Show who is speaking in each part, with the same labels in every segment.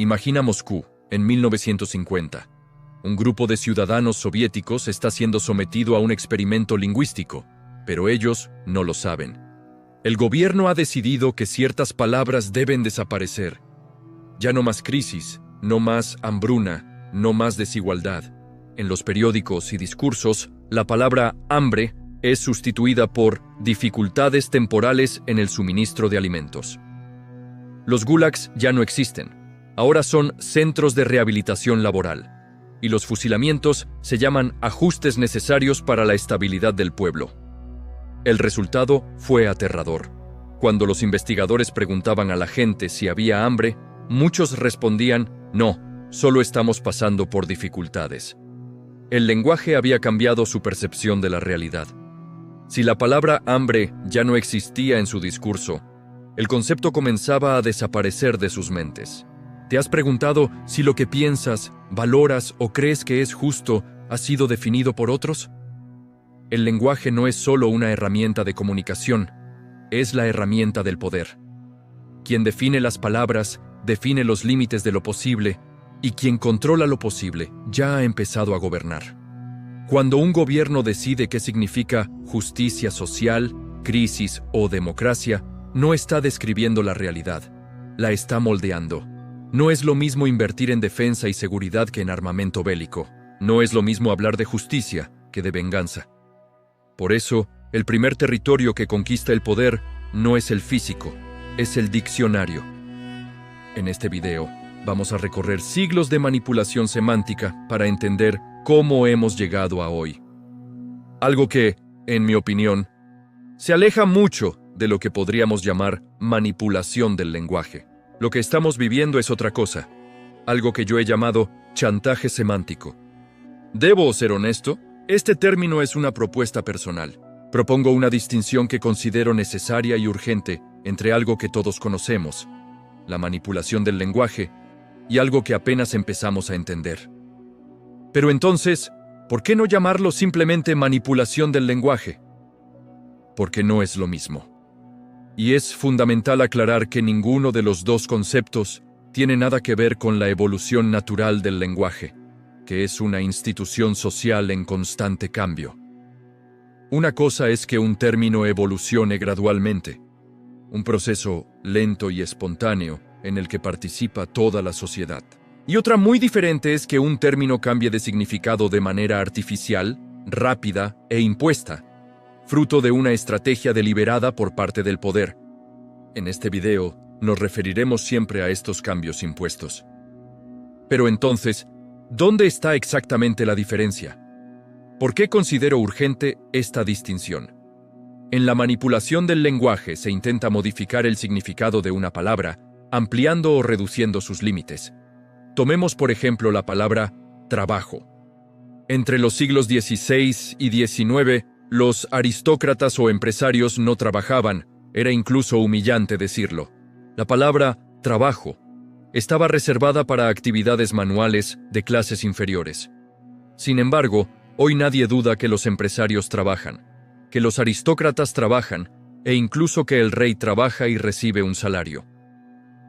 Speaker 1: Imagina Moscú, en 1950. Un grupo de ciudadanos soviéticos está siendo sometido a un experimento lingüístico, pero ellos no lo saben. El gobierno ha decidido que ciertas palabras deben desaparecer. Ya no más crisis, no más hambruna, no más desigualdad. En los periódicos y discursos, la palabra hambre es sustituida por dificultades temporales en el suministro de alimentos. Los gulags ya no existen. Ahora son centros de rehabilitación laboral. Y los fusilamientos se llaman ajustes necesarios para la estabilidad del pueblo. El resultado fue aterrador. Cuando los investigadores preguntaban a la gente si había hambre, muchos respondían, no, solo estamos pasando por dificultades. El lenguaje había cambiado su percepción de la realidad. Si la palabra hambre ya no existía en su discurso, el concepto comenzaba a desaparecer de sus mentes. ¿Te has preguntado si lo que piensas, valoras o crees que es justo ha sido definido por otros? El lenguaje no es solo una herramienta de comunicación, es la herramienta del poder. Quien define las palabras, define los límites de lo posible, y quien controla lo posible ya ha empezado a gobernar. Cuando un gobierno decide qué significa justicia social, crisis o democracia, no está describiendo la realidad, la está moldeando. No es lo mismo invertir en defensa y seguridad que en armamento bélico. No es lo mismo hablar de justicia que de venganza. Por eso, el primer territorio que conquista el poder no es el físico, es el diccionario. En este video, vamos a recorrer siglos de manipulación semántica para entender cómo hemos llegado a hoy. Algo que, en mi opinión, se aleja mucho de lo que podríamos llamar manipulación del lenguaje. Lo que estamos viviendo es otra cosa, algo que yo he llamado chantaje semántico. ¿Debo ser honesto? Este término es una propuesta personal. Propongo una distinción que considero necesaria y urgente entre algo que todos conocemos, la manipulación del lenguaje, y algo que apenas empezamos a entender. Pero entonces, ¿por qué no llamarlo simplemente manipulación del lenguaje? Porque no es lo mismo. Y es fundamental aclarar que ninguno de los dos conceptos tiene nada que ver con la evolución natural del lenguaje, que es una institución social en constante cambio. Una cosa es que un término evolucione gradualmente, un proceso lento y espontáneo en el que participa toda la sociedad. Y otra muy diferente es que un término cambie de significado de manera artificial, rápida e impuesta, fruto de una estrategia deliberada por parte del poder. En este video, nos referiremos siempre a estos cambios impuestos. Pero entonces, ¿dónde está exactamente la diferencia? ¿Por qué considero urgente esta distinción? En la manipulación del lenguaje se intenta modificar el significado de una palabra, ampliando o reduciendo sus límites. Tomemos, por ejemplo, la palabra trabajo. Entre los siglos XVI y XIX, los aristócratas o empresarios no trabajaban, era incluso humillante decirlo. La palabra trabajo estaba reservada para actividades manuales de clases inferiores. Sin embargo, hoy nadie duda que los empresarios trabajan, que los aristócratas trabajan e incluso que el rey trabaja y recibe un salario.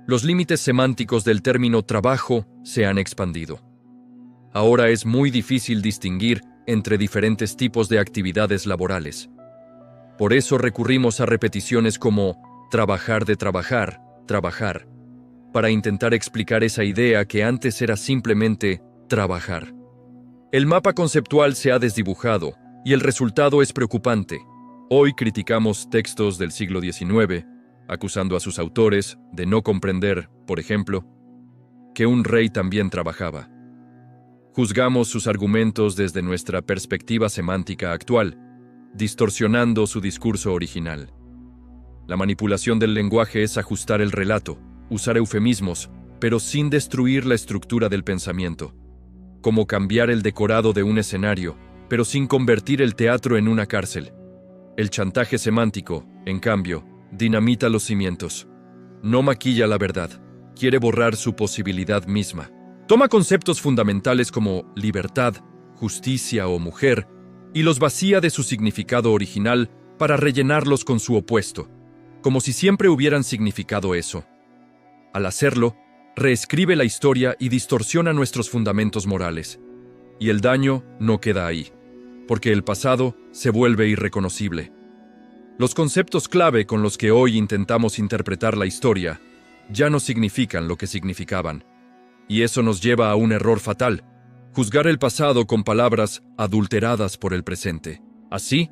Speaker 1: Los límites semánticos del término trabajo se han expandido. Ahora es muy difícil distinguir entre diferentes tipos de actividades laborales. Por eso recurrimos a repeticiones como trabajar de trabajar, trabajar, para intentar explicar esa idea que antes era simplemente trabajar. El mapa conceptual se ha desdibujado y el resultado es preocupante. Hoy criticamos textos del siglo XIX, acusando a sus autores de no comprender, por ejemplo, que un rey también trabajaba. Juzgamos sus argumentos desde nuestra perspectiva semántica actual, distorsionando su discurso original. La manipulación del lenguaje es ajustar el relato, usar eufemismos, pero sin destruir la estructura del pensamiento. Como cambiar el decorado de un escenario, pero sin convertir el teatro en una cárcel. El chantaje semántico, en cambio, dinamita los cimientos. No maquilla la verdad, quiere borrar su posibilidad misma. Toma conceptos fundamentales como libertad, justicia o mujer y los vacía de su significado original para rellenarlos con su opuesto, como si siempre hubieran significado eso. Al hacerlo, reescribe la historia y distorsiona nuestros fundamentos morales. Y el daño no queda ahí, porque el pasado se vuelve irreconocible. Los conceptos clave con los que hoy intentamos interpretar la historia ya no significan lo que significaban. Y eso nos lleva a un error fatal: juzgar el pasado con palabras adulteradas por el presente. Así,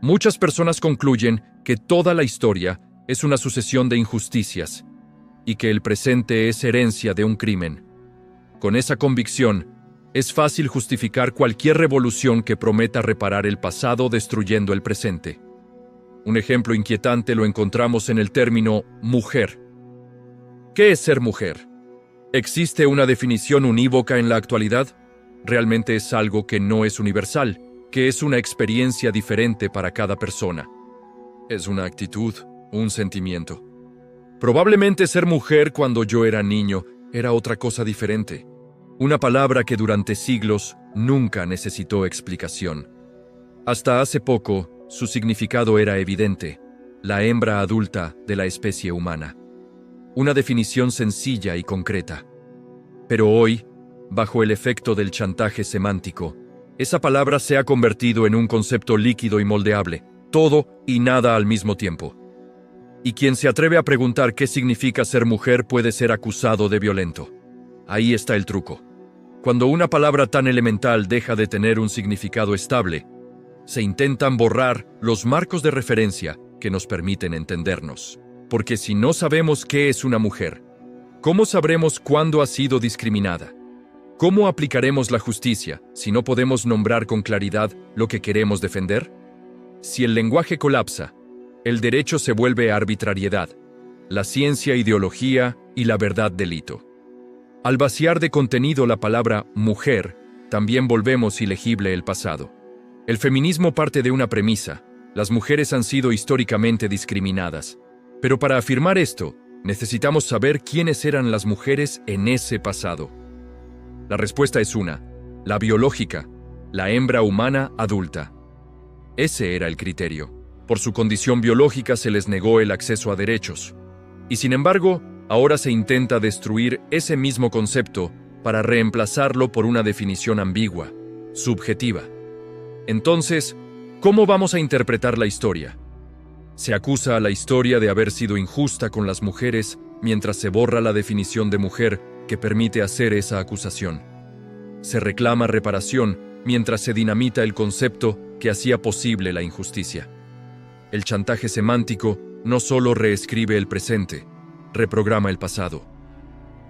Speaker 1: muchas personas concluyen que toda la historia es una sucesión de injusticias y que el presente es herencia de un crimen. Con esa convicción, es fácil justificar cualquier revolución que prometa reparar el pasado destruyendo el presente. Un ejemplo inquietante lo encontramos en el término mujer. ¿Qué es ser mujer? ¿Existe una definición unívoca en la actualidad? Realmente es algo que no es universal, que es una experiencia diferente para cada persona. Es una actitud, un sentimiento. Probablemente ser mujer cuando yo era niño era otra cosa diferente. Una palabra que durante siglos nunca necesitó explicación. Hasta hace poco, su significado era evidente: la hembra adulta de la especie humana. Una definición sencilla y concreta. Pero hoy, bajo el efecto del chantaje semántico, esa palabra se ha convertido en un concepto líquido y moldeable, todo y nada al mismo tiempo. Y quien se atreve a preguntar qué significa ser mujer puede ser acusado de violento. Ahí está el truco. Cuando una palabra tan elemental deja de tener un significado estable, se intentan borrar los marcos de referencia que nos permiten entendernos. Porque si no sabemos qué es una mujer, ¿cómo sabremos cuándo ha sido discriminada? ¿Cómo aplicaremos la justicia si no podemos nombrar con claridad lo que queremos defender? Si el lenguaje colapsa, el derecho se vuelve arbitrariedad, la ciencia ideología y la verdad delito. Al vaciar de contenido la palabra mujer, también volvemos ilegible el pasado. El feminismo parte de una premisa: las mujeres han sido históricamente discriminadas. Pero para afirmar esto, necesitamos saber quiénes eran las mujeres en ese pasado. La respuesta es una: la biológica, la hembra humana adulta. Ese era el criterio. Por su condición biológica se les negó el acceso a derechos. Y sin embargo, ahora se intenta destruir ese mismo concepto para reemplazarlo por una definición ambigua, subjetiva. Entonces, ¿cómo vamos a interpretar la historia? Se acusa a la historia de haber sido injusta con las mujeres mientras se borra la definición de mujer que permite hacer esa acusación. Se reclama reparación mientras se dinamita el concepto que hacía posible la injusticia. El chantaje semántico no solo reescribe el presente, reprograma el pasado.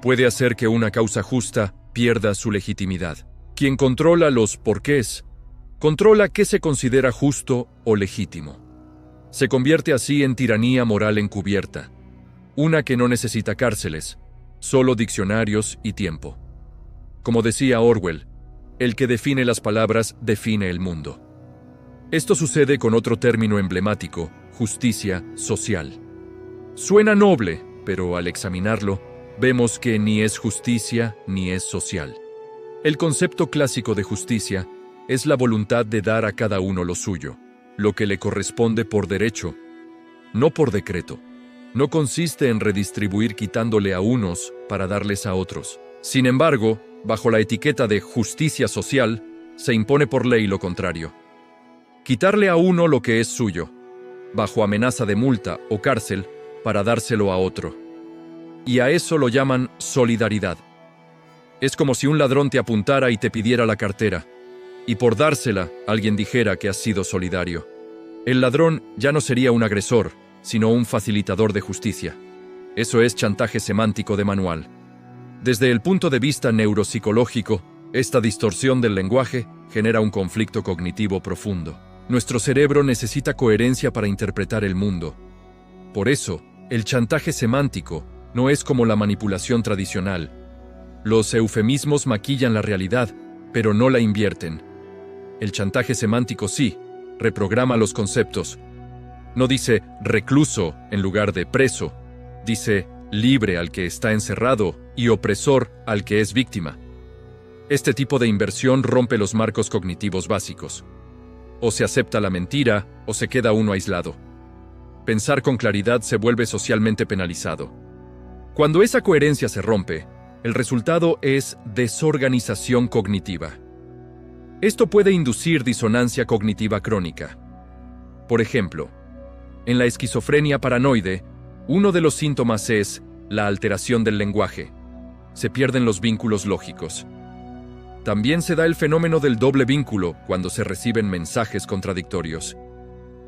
Speaker 1: Puede hacer que una causa justa pierda su legitimidad. Quien controla los porqués, controla qué se considera justo o legítimo. Se convierte así en tiranía moral encubierta, una que no necesita cárceles, solo diccionarios y tiempo. Como decía Orwell, el que define las palabras define el mundo. Esto sucede con otro término emblemático: justicia social. Suena noble, pero al examinarlo, vemos que ni es justicia ni es social. El concepto clásico de justicia es la voluntad de dar a cada uno lo suyo, lo que le corresponde por derecho, no por decreto. No consiste en redistribuir quitándole a unos para darles a otros. Sin embargo, bajo la etiqueta de justicia social, se impone por ley lo contrario: quitarle a uno lo que es suyo, bajo amenaza de multa o cárcel, para dárselo a otro. Y a eso lo llaman solidaridad. Es como si un ladrón te apuntara y te pidiera la cartera, y por dársela, alguien dijera que has sido solidario. El ladrón ya no sería un agresor, sino un facilitador de justicia. Eso es chantaje semántico de manual. Desde el punto de vista neuropsicológico, esta distorsión del lenguaje genera un conflicto cognitivo profundo. Nuestro cerebro necesita coherencia para interpretar el mundo. Por eso, el chantaje semántico no es como la manipulación tradicional. Los eufemismos maquillan la realidad, pero no la invierten. El chantaje semántico sí, reprograma los conceptos. No dice recluso en lugar de preso, dice libre al que está encerrado y opresor al que es víctima. Este tipo de inversión rompe los marcos cognitivos básicos. O se acepta la mentira o se queda uno aislado. Pensar con claridad se vuelve socialmente penalizado. Cuando esa coherencia se rompe, el resultado es desorganización cognitiva. Esto puede inducir disonancia cognitiva crónica. Por ejemplo, en la esquizofrenia paranoide, uno de los síntomas es la alteración del lenguaje. Se pierden los vínculos lógicos. También se da el fenómeno del doble vínculo cuando se reciben mensajes contradictorios.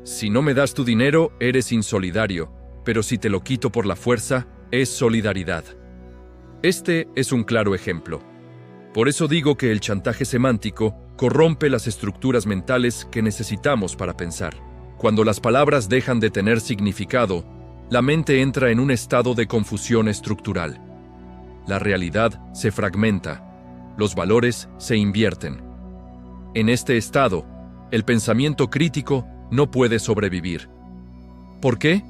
Speaker 1: Si no me das tu dinero, eres insolidario, pero si te lo quito por la fuerza, es solidaridad. Este es un claro ejemplo. Por eso digo que el chantaje semántico corrompe las estructuras mentales que necesitamos para pensar. Cuando las palabras dejan de tener significado, la mente entra en un estado de confusión estructural. La realidad se fragmenta, los valores se invierten. En este estado, el pensamiento crítico no puede sobrevivir. ¿Por qué?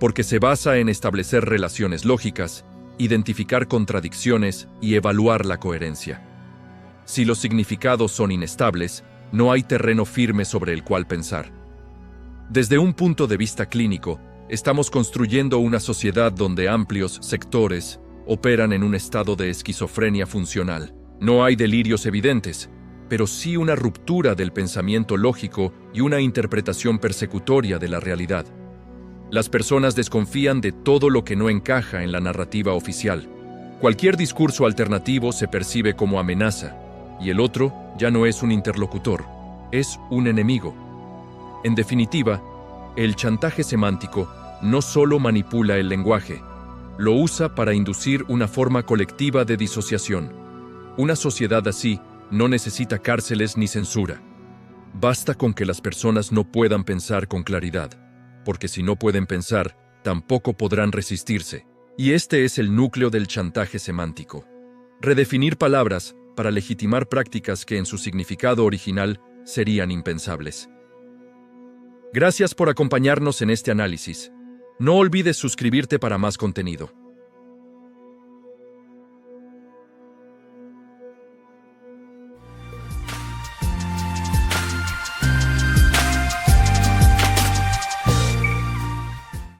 Speaker 1: Porque se basa en establecer relaciones lógicas, identificar contradicciones y evaluar la coherencia. Si los significados son inestables, no hay terreno firme sobre el cual pensar. Desde un punto de vista clínico, estamos construyendo una sociedad donde amplios sectores operan en un estado de esquizofrenia funcional. No hay delirios evidentes, pero sí una ruptura del pensamiento lógico y una interpretación persecutoria de la realidad. Las personas desconfían de todo lo que no encaja en la narrativa oficial. Cualquier discurso alternativo se percibe como amenaza, y el otro ya no es un interlocutor, es un enemigo. En definitiva, el chantaje semántico no solo manipula el lenguaje, lo usa para inducir una forma colectiva de disociación. Una sociedad así no necesita cárceles ni censura. Basta con que las personas no puedan pensar con claridad, porque si no pueden pensar, tampoco podrán resistirse. Y este es el núcleo del chantaje semántico. Redefinir palabras para legitimar prácticas que en su significado original serían impensables. Gracias por acompañarnos en este análisis. No olvides suscribirte para más contenido.